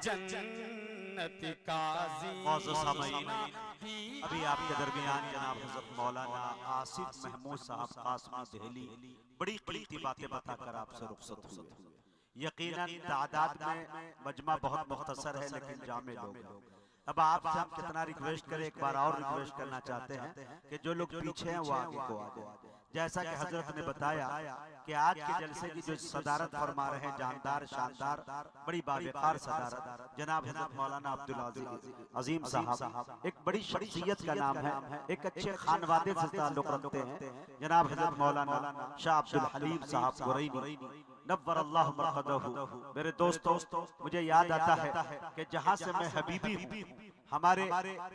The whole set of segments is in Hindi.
जन्नत काजी। अभी आपके दरमियान जनाब हज़रत मौलाना आसिफ महमूद साहब कासमी दहली बड़ी कीमती बातें बताकर आपसे रुखसत हुए। यकीनन तादाद में मजमा बहुत मुख्तसर है लेकिन जामे लोग हैं। अब आपसे हम कितना रिक्वेस्ट करें, एक बार और रिक्वेस्ट करना चाहते हैं कि जो लोग पीछे हैं वो आगे को आ जाए। जैसा कि हजरत ने बताया कि आज के जलसे की जो सदारत फरमा रहे हैं, जानदार शानदार बड़ी बावकार सदारत, जनाब हजरत मौलाना अब्दुल अजीम साहब एक बड़ी शख्सियत का नाम है, एक अच्छे खानवादे से ताल्लुक रखते हैं जनाब हजरत मौलाना शाह अब्दुल हलीम साहब गुरैनी नव्वर अल्लाह मरकदहू। मेरे दोस्तों, मुझे याद आता है कि जहां से मैं हबीबी हूँ, हमारे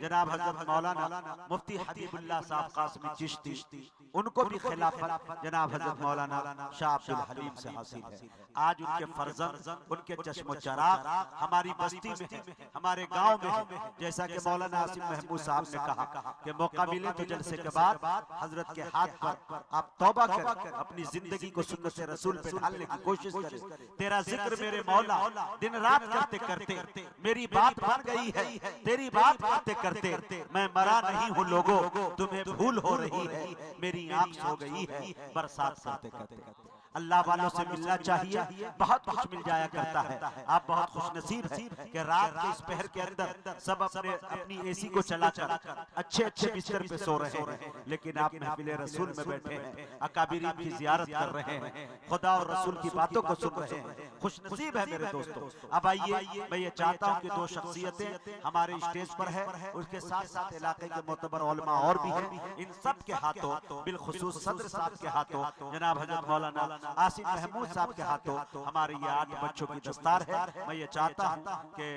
जनाब हजरत मौलाना मुफ्ती हबीबुल्लाह साहब कासमी चिश्ती, उनको भी खिलाफत जनाब हजरत मौलाना शाह अब्दुल हलीम से हासिल है। आज उनके फर्जंद, उनके चश्मो चराग हमारी बस्ती में है, हमारे गांव में है। जैसा कि मौलाना आसिफ महमूद साहब ने कहा कि मौका मिले तो जलसे के बाद हजरत के हाथ पर आप तौबा कर अपनी जिंदगी को सुन्नत रसूल पे ढालने की कोशिश करें। तेरा जिक्र मेरे मौला दिन रात करते करते मेरी बात बन गई है, तेरी बात करते करते मैं मरा नहीं हूँ लोगों, तुम्हें भूल हो रही है, मेरी आंख सो गई है बरसात करते करते। अल्लाह वालों से मिलना चाहिए, बहुत कुछ मिल जाया करता है। आप बहुत खुशनसीब हैं कि रात के इस पहर के अंदर सब अपनी एसी को चलाकर अच्छे अच्छे बिस्तर पे सो रहे हैं, लेकिन आप महफिल रसूल में बैठे हैं, अकाबिरीन की जियारत कर रहे हैं, खुदा और रसूल की बातों को सुन रहे हैं। खुशनसीब है मेरे दोस्तों। अब आइए, मैं ये चाहता हूँ कि दो शख्सियतें हमारे स्टेज पर है, उसके साथ साथ इलाके के मोतबर उलमा और भी हैं, इन सब के हाथों, बिलखुसूस सदर साहब के हाथों, जनाब हजरत मौलाना आसिफ महमूद साहब के हाथों हमारे ये 8 बच्चों की दस्तार है। मैं ये चाहता हूँ कि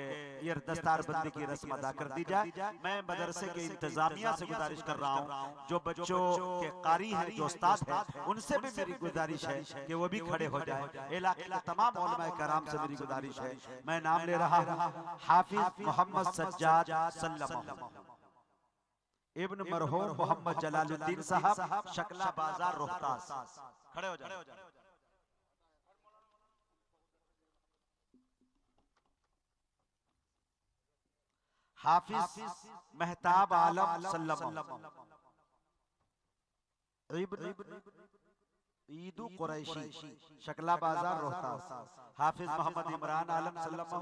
ये दस्तार बंदी की रस्म अदा कर दी जाए। मैं मदरसे के इंतजामिया से गुजारिश कर रहा हूँ, जो बच्चों के कारी हैं, जो उस्ताद हैं, उनसे भी मेरी गुजारिश है कि वो भी खड़े हो जाए। इलाके के तमाम उलमाए कराम से मेरी गुजारिश है। मैं नाम ले रहा हूँ हाफिज मोहम्मद सज्जाद सल्लल्लाहु इब्न मरहूम मोहम्मद जलालुद्दीन साहब, शकला बाजार रोहतास। खड़े हो जाए। हाफिज मेहताब आलम सल्लल्लाहु इब्न ईदू कुरैशी, शकला बाजार रोहतास। हाफिज मोहम्मद इमरान आलम सल्लल्लाहु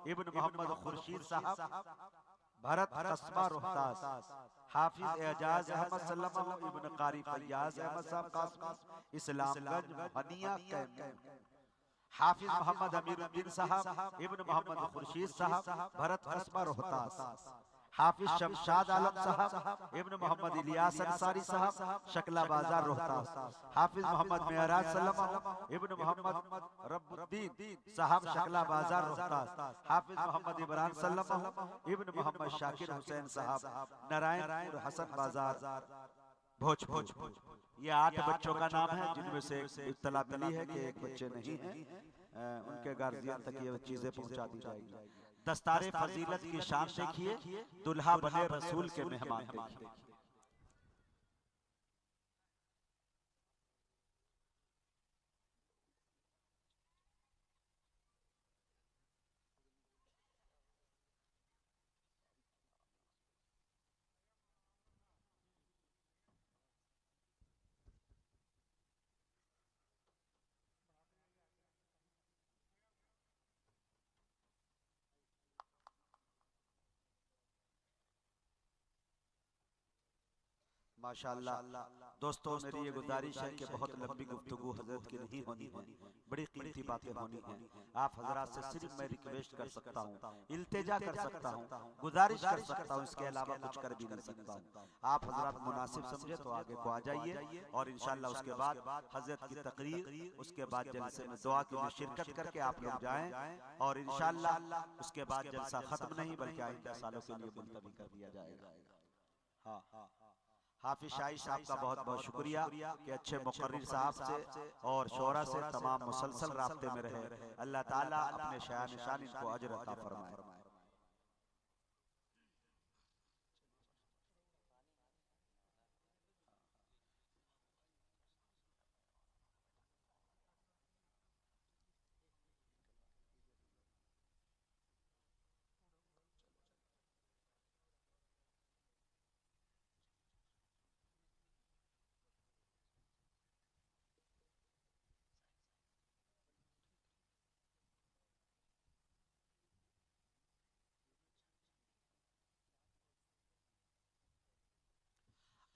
इब्न मोहम्मद खुर्शीद साहब, भरत कस्बा रोहतास। हाफिज एजाज अहमद सल्लल्लाहु इब्न कारी फैयाज अहमद साहब कासमी, इस्लामगंज हनिया कैमूर। हाफिज मोहम्मद अमीरुद्दीन साहब इब्न मोहम्मद खुर्शीद साहब, भरत कस्बा रोहतास। हाफिज शमशाद आलम साहब इब्न मोहम्मद इलियास अंसारी साहब, शकला बाजार रोहतास। हाफिज मोहम्मद मेहराज सल्लल्लाहु इब्न मोहम्मद रब्बुद्दीन साहब, शकला बाजार रोहतास। हाफिज मोहम्मद इमरान सल्लल्लाहु इब्न मोहम्मद शाकिर हुसैन साहब, नारायणपुर हसन बाजार भोजपुर। ये 8 बच्चों का नाम है, जिनमें से इत्तला मिली है कि एक बच्चे नहीं हैं, उनके गार्जियन तक ये चीजें पहुंचा दी जाएगी। दस्तारे फजीलत की शान देखिए, दुल्हा बने रसूल के मेहमान देखिए। माशाअल्लाह दोस्तों, मेरी ये गुजारिश है कि बहुत लंबी गुफ्तगू हजरत की नहीं होनी है, बड़ी कीमती बातें होनी हैं। आप हजरात से सिर्फ मैं रिक्वेस्ट कर सकता हूँ, इल्तिजा कर सकता हूँ, गुजारिश कर सकता हूँ, इसके अलावा कुछ कर भी नहीं सकता हूँ। आप हजरात मुनासिब समझे तो आगे को आ जाइए, और इंशाअल्लाह उसके बाद हजरत की तकरीर, उसके बाद जलसे में दुआ की शिरकत करके आप लोग जाएं, और इंशाअल्लाह उसके बाद जलसा खत्म नहीं बल्कि आइंदा सालों के लिए मुलतवी कर दिया जाएगा। हाँ, हाफिज शाही साहब का बहुत बहुत शुक्रिया कि अच्छे मुकर्रिर साहब से और शोरा से तमाम मुसलसल रास्ते में रहे। अल्लाह ताला अपने शान निशान इनको अजर अता फरमाए।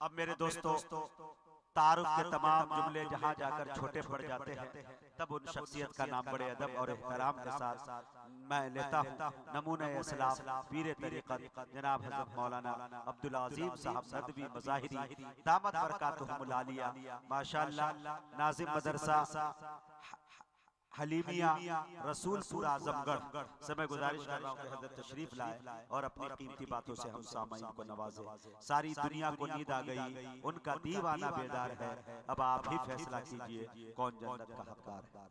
अब मेरे दोस्तों, तारुफ के तमाम जुमले जहाँ जाकर छोटे पड़ जाते हैं, तब उन शख्सियत का नाम बड़े अदब और एहतराम के साथ मैं लेता हूँ। नमूना इस्लाम पीर तरीक़त जनाब हज़रत मौलाना अब्दुल अज़ीम साहब नदवी मज़ाहिरी दामत बरकातुहुमुल आलिया माशाअल्लाह, नाज़िम मदरसा हलीमिया रसूलपुर आजमगढ़ से मैं गुजारिश कर रहा हूँ कि हज़रत तशरीफ लाए और अपनी कीमती बातों से हम सामाईन को नवाजे। सारी दुनिया को नींद आ गई, उनका दीवाना बेदार है, अब आप ही फैसला कीजिए कौन जन्नत का हकदार है।